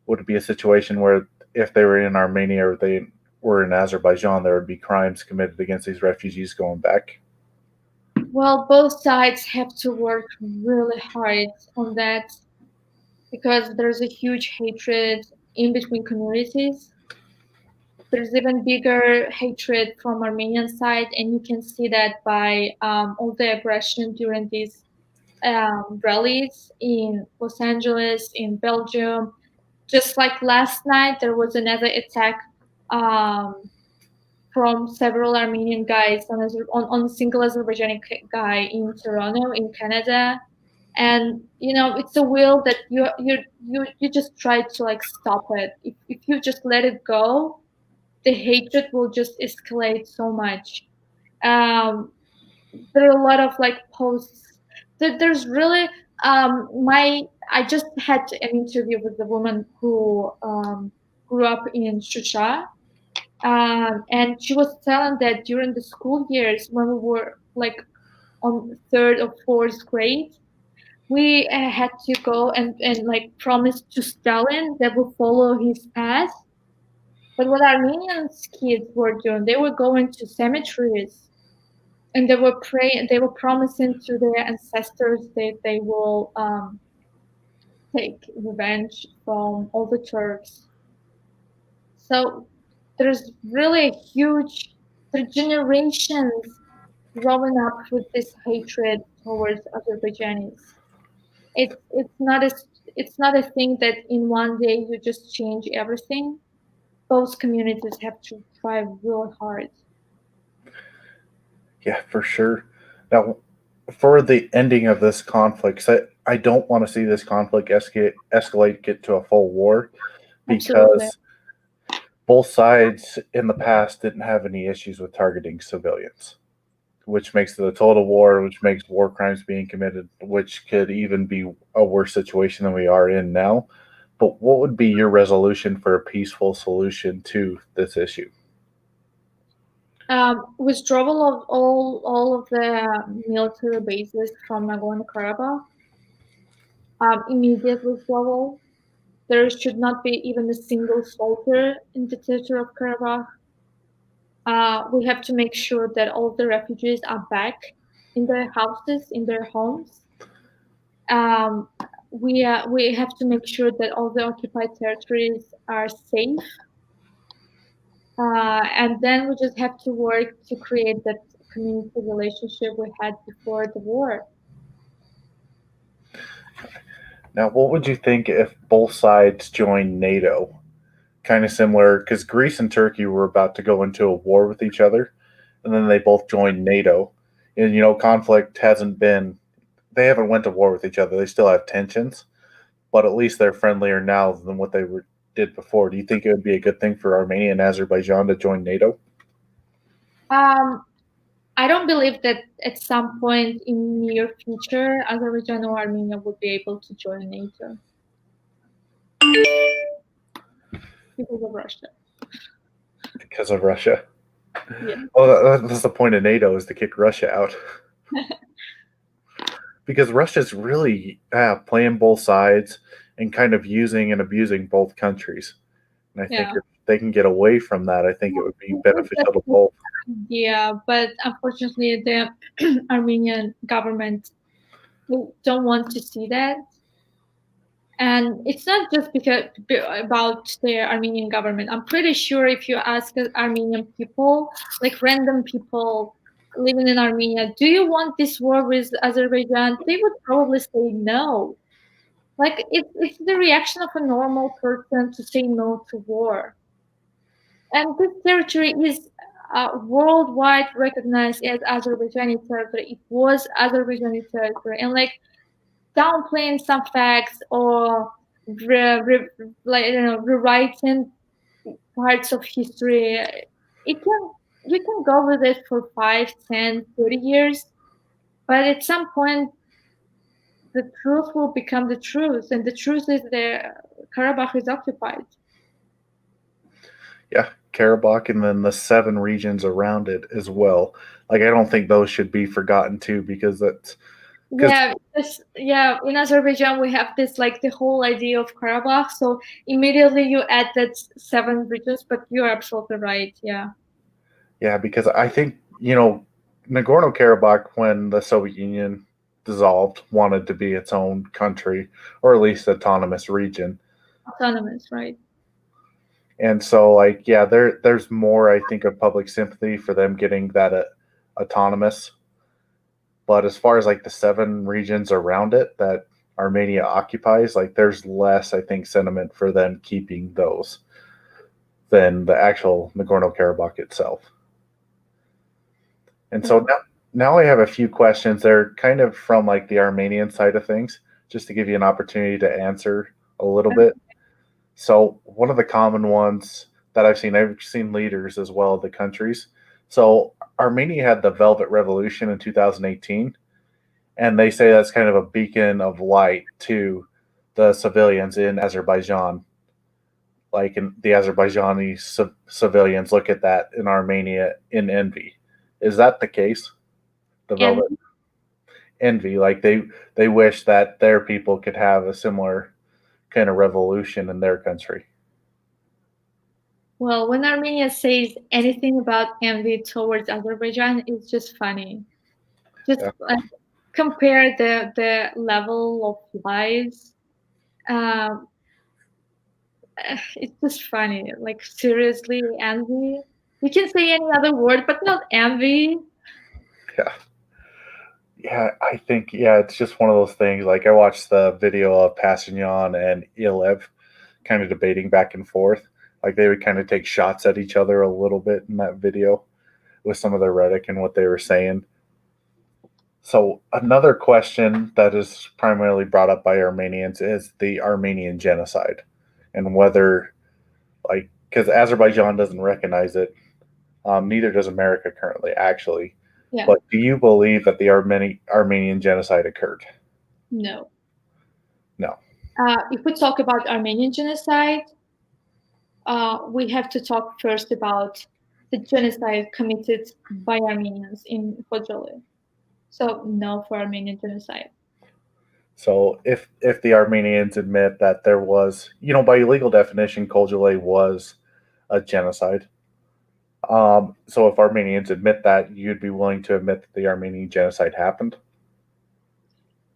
would it be a situation where if they were in Armenia or they were in Azerbaijan, there would be crimes committed against these refugees going back? Well, both sides have to work really hard on that because there's a huge hatred in between communities. There's even bigger hatred from Armenian side, and you can see that by all the aggression during these rallies in Los Angeles, in Belgium. Just like last night, there was another attack um, from several Armenian guys on a single Azerbaijani guy in Toronto, in Canada. And you know, it's a will that you just try to like stop it. If you just let it go, the hatred will just escalate so much. Um, there are a lot of like posts. There's really my I just had an interview with a woman who grew up in Shusha, and she was telling that during the school years when we were like on third or fourth grade, we had to go and like promise to Stalin that we'll follow his path. But what Armenian kids were doing, they were going to cemeteries and they were praying, they were promising to their ancestors that they will take revenge from all the Turks. So there's really a huge, the generations growing up with this hatred towards Azerbaijanis. It's not a thing that in one day you just change everything. Both communities have to try real hard. Yeah, for sure. Now, for the ending of this conflict, 'cause I don't want to see this conflict escalate, get to a full war, Absolutely. because both sides in the past didn't have any issues with targeting civilians, which makes it a total war, which makes war crimes being committed, which could even be a worse situation than we are in now. But what would be your resolution for a peaceful solution to this issue? Withdrawal of all of the military bases from Nagorno-Karabakh, immediate withdrawal. There should not be even a single soldier in the territory of Karabakh. We have to make sure that all the refugees are back in their houses, in their homes. Um, we have to make sure that all the occupied territories are safe, and then we just have to work to create that community relationship we had before the war. Now, what would you think if both sides joined NATO? Kind of similar, because Greece and Turkey were about to go into a war with each other, and then they both joined NATO. And conflict hasn't been. They haven't went to war with each other. They still have tensions, but at least they're friendlier now than what did before. Do you think it would be a good thing for Armenia and Azerbaijan to join NATO? Um, I don't believe that at some point in near future, Azerbaijan or Armenia would be able to join NATO because of Russia. because of Russia. Yeah. Well, that's the point of NATO, is to kick Russia out. Because Russia's really playing both sides and kind of using and abusing both countries. And I think Yeah. if they can get away from that, I think it would be beneficial to both. Yeah, but unfortunately, the Armenian government don't want to see that. And it's not just about the Armenian government. I'm pretty sure if you ask Armenian people, like random people living in Armenia, do you want this war with Azerbaijan? They would probably say no. Like it's the reaction of a normal person to say no to war. And this territory is worldwide recognized as Azerbaijani territory. It was Azerbaijani territory, and like downplaying some facts or rewriting parts of history, it can you can go with it for 5, 10, 30 years, but at some point the truth will become the truth, and the truth is that Karabakh is occupied. Yeah, Karabakh, and then the 7 regions around it as well. Like, I don't think those should be forgotten too, because that's because Yeah, in Azerbaijan we have this like the whole idea of Karabakh, so immediately you add that 7 regions, but you're absolutely right. because I think Nagorno-Karabakh, when the Soviet Union dissolved, wanted to be its own country, or at least autonomous region. Autonomous, right? And so, like, yeah, there's more, I think, of public sympathy for them getting that autonomous. But as far as like the 7 regions around it that Armenia occupies, like, there's less, I think, sentiment for them keeping those than the actual Nagorno-Karabakh itself. And so now I have a few questions. They're kind of from like the Armenian side of things, just to give you an opportunity to answer a little bit. So one of the common ones that I've seen leaders as well of the countries. So Armenia had the Velvet Revolution in 2018, and they say that's kind of a beacon of light to the civilians in Azerbaijan. Like, in the Azerbaijani civilians look at that in Armenia in envy. Is that the case? The And Velvet envy, like they wish that their people could have a similar kind of revolution in their country. well, when Armenia says anything about envy towards Azerbaijan, it's just funny. Just Yeah. compare the level of lies. Um, it's just funny. Like seriously, envy. You can say any other word, but not envy. Yeah. Yeah, I think, it's just one of those things. Like, I watched the video of Pashinyan and Ilev kind of debating back and forth. Like, they would kind of take shots at each other a little bit in that video with some of their rhetoric and what they were saying. So another question that is primarily brought up by Armenians is the Armenian genocide, and whether, like, because Azerbaijan doesn't recognize it, neither does America currently, actually. Yeah. But do you believe that the Armenian genocide occurred? No. No. If we talk about Armenian genocide, we have to talk first about the genocide committed by Armenians in Khojaly. So no for Armenian genocide. So if the Armenians admit that there was, by legal definition, Khojaly was a genocide. So if Armenians admit that, you'd be willing to admit that the Armenian genocide happened?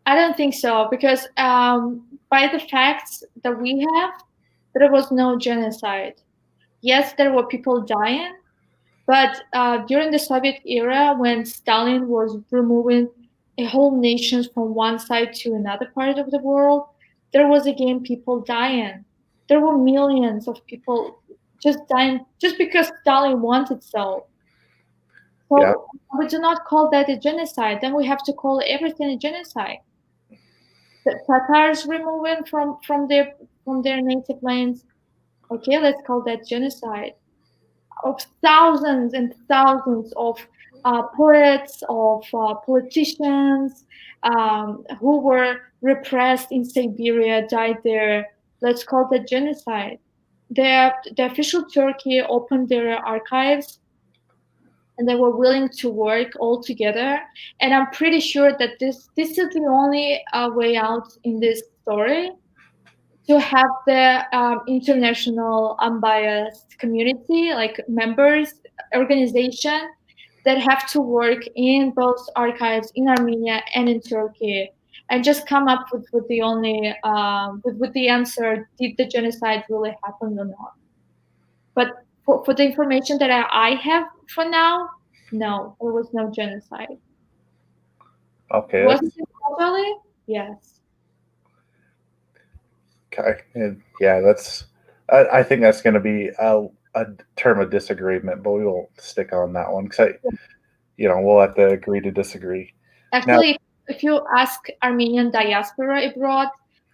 I don't think so, because by the facts that we have, there was no genocide. Yes, there were people dying, but during the Soviet era, when Stalin was removing a whole nation from one side to another part of the world, there was again people dying. There were millions of people just dying just because Stalin wanted so. Yeah. So we do not call that a genocide. Then we have to call everything a genocide. The Tatars removing from their native lands. Okay, let's call that genocide of thousands and thousands of poets, of politicians who were repressed in Siberia, died there. Let's call that genocide. The official Turkey opened their archives and they were willing to work all together. And I'm pretty sure that this is the only way out in this story, to have the international unbiased community, like members, organization that have to work in both archives in Armenia and in Turkey, and just come up with the only with the answer: did the genocide really happen or not? But for the information that I have for now, no, there was no genocide. Okay, Was that's it totally? Yes. okay. And yeah, that's. I think that's going to be a term of disagreement, but we won't stick on that one because we'll have to agree to disagree. Now, Actually, if you ask Armenian diaspora abroad,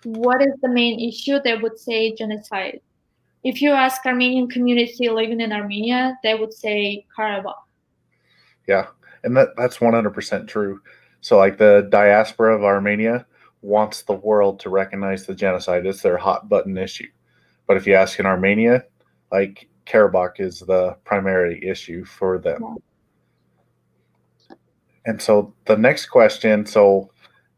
what is the main issue, they would say genocide. If you ask Armenian community living in Armenia, they would say Karabakh. yeah, and that's 100% true. So, like the diaspora of Armenia wants the world to recognize the genocide. It's their hot button issue. But if you ask in Armenia, like Karabakh is the primary issue for them. Yeah. And so the next question. So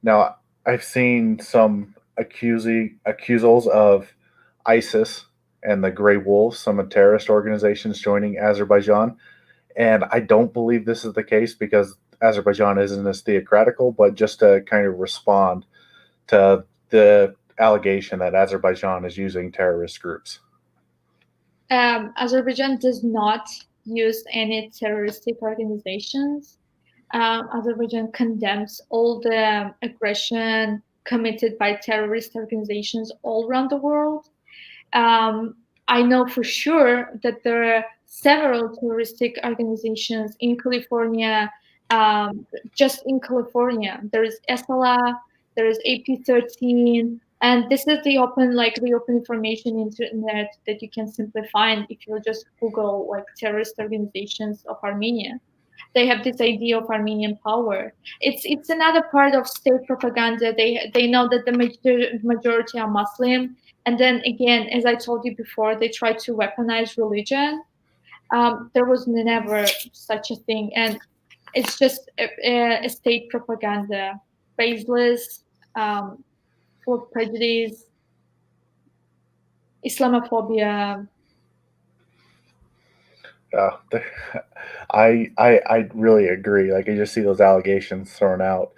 now I've seen some accusals of ISIS and the Grey Wolves, some of terrorist organizations joining Azerbaijan. And I don't believe this is the case because Azerbaijan isn't as theocratical, but just to kind of respond to the allegation that Azerbaijan is using terrorist groups. Azerbaijan does not use any terroristic organizations. Azerbaijan condemns all the aggression committed by terrorist organizations all around the world. Um, I know for sure that there are several terroristic organizations in California. Just in California, there is SLA, there is AP13, and this is the open information internet that you can simply find if you just Google like terrorist organizations of Armenia. They have this idea of Armenian power. It's another part of state propaganda. They know that the majority are Muslim, and then again, as I told you before, they try to weaponize religion. There was never such a thing, and it's just a state propaganda, baseless, full of prejudice, Islamophobia. Uh, I really agree. Like I just see those allegations thrown out,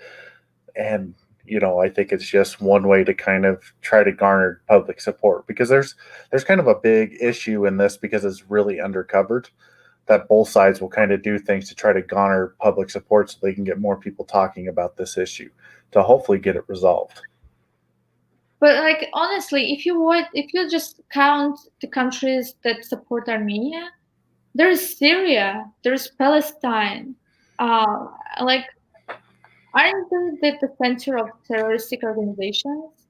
and I think it's just one way to kind of try to garner public support because there's kind of a big issue in this because it's really undercovered. That both sides will kind of do things to try to garner public support so they can get more people talking about this issue to hopefully get it resolved. But like honestly, if you just count the countries that support Armenia, there is Syria, there is Palestine. Uh, like, aren't they the center of terroristic organizations?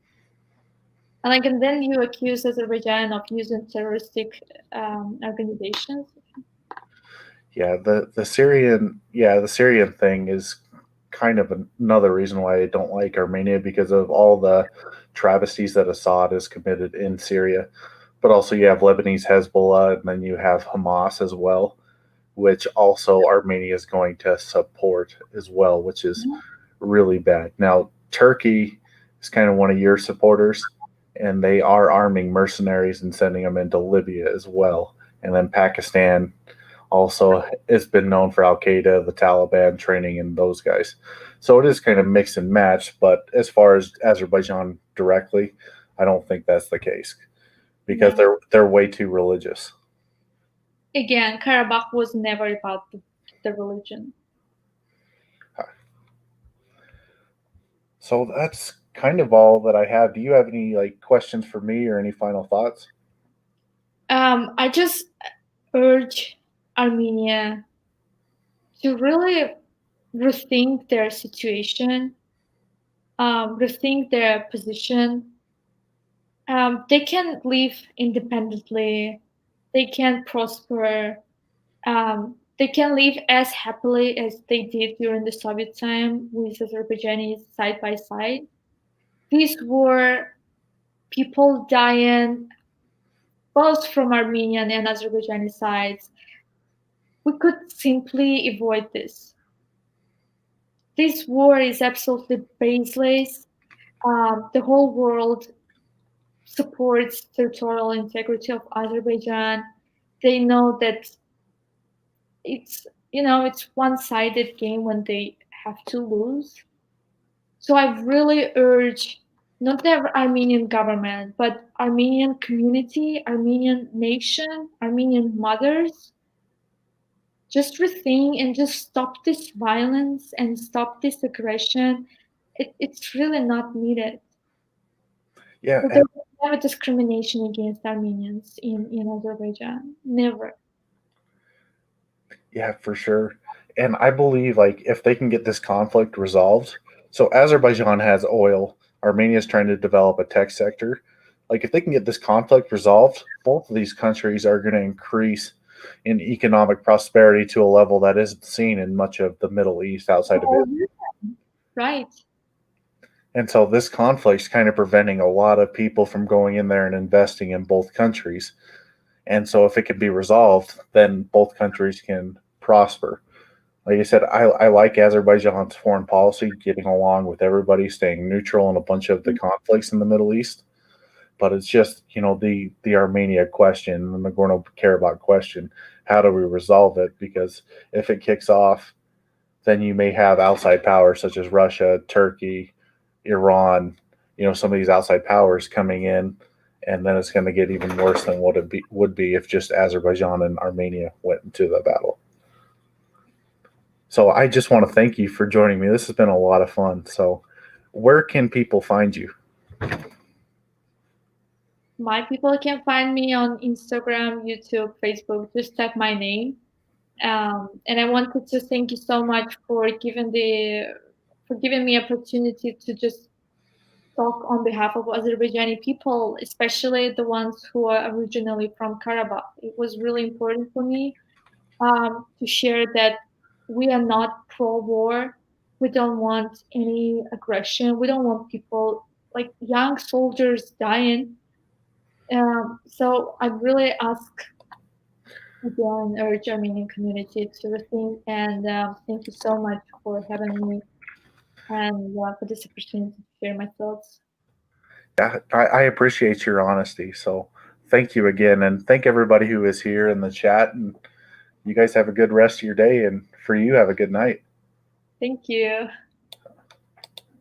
And then you accuse Azerbaijan of using terroristic organizations. Yeah, the Syrian thing is kind of another reason why I don't like Armenia because of all the travesties that Assad has committed in Syria. But also you have Lebanese Hezbollah and then you have Hamas as well, which also Armenia is going to support as well, which is really bad. Now, Turkey is kind of one of your supporters, and they are arming mercenaries and sending them into Libya as well. And then Pakistan also has been known for Al Qaeda, the Taliban training, and those guys. So it is kind of mix and match. But as far as Azerbaijan directly, I don't think that's the case because Yeah. they're way too religious. Again, Karabakh was never about the religion. So that's kind of all that I have. Do you have any like questions for me or any final thoughts? I just urge Armenia to really rethink their situation, rethink their position. They can live independently. They can prosper. they can live as happily as they did during the Soviet time with Azerbaijanis side by side. These were people dying both from Armenian and Azerbaijani sides. We could simply avoid this. This war is absolutely baseless. The whole world supports territorial integrity of Azerbaijan. They know that it's one-sided game when they have to lose. So I really urge not the Armenian government, but Armenian community, Armenian nation, Armenian mothers, just rethink and just stop this violence and stop this aggression. It's really not needed. Yeah, So there was never discrimination against Armenians in Azerbaijan. Never. yeah, for sure. And I believe like if they can get this conflict resolved, so Azerbaijan has oil, Armenia is trying to develop a tech sector. Like if they can get this conflict resolved, both of these countries are going to increase in economic prosperity to a level that isn't seen in much of the Middle East outside of it. Oh, yeah. Right. And so this conflict's kind of preventing a lot of people from going in there and investing in both countries. And so if it can be resolved, then both countries can prosper. Like I said, I like Azerbaijan's foreign policy, getting along with everybody, staying neutral in a bunch of the conflicts in the Middle East. But it's just, the Armenia question, the Nagorno-Karabakh question. How do we resolve it? Because if it kicks off, then you may have outside powers such as Russia, Turkey, Iran, some of these outside powers coming in, and then it's going to get even worse than what would be if just Azerbaijan and Armenia went into the battle. So I just want to thank you for joining me. This has been a lot of fun. So where can people find you? My people can find me on Instagram, YouTube, Facebook. Just type my name. And I wanted to thank you so much for giving me opportunity to just talk on behalf of Azerbaijani people, especially the ones who are originally from Karabakh. It was really important for me to share that we are not pro-war. We don't want any aggression. We don't want people like young soldiers dying. So I really ask again urge Armenian community to rethink and thank you so much for having me and for this opportunity to share my thoughts. Yeah, I appreciate your honesty. So thank you again. And thank everybody who is here in the chat. And you guys have a good rest of your day. And for you, have a good night. Thank you.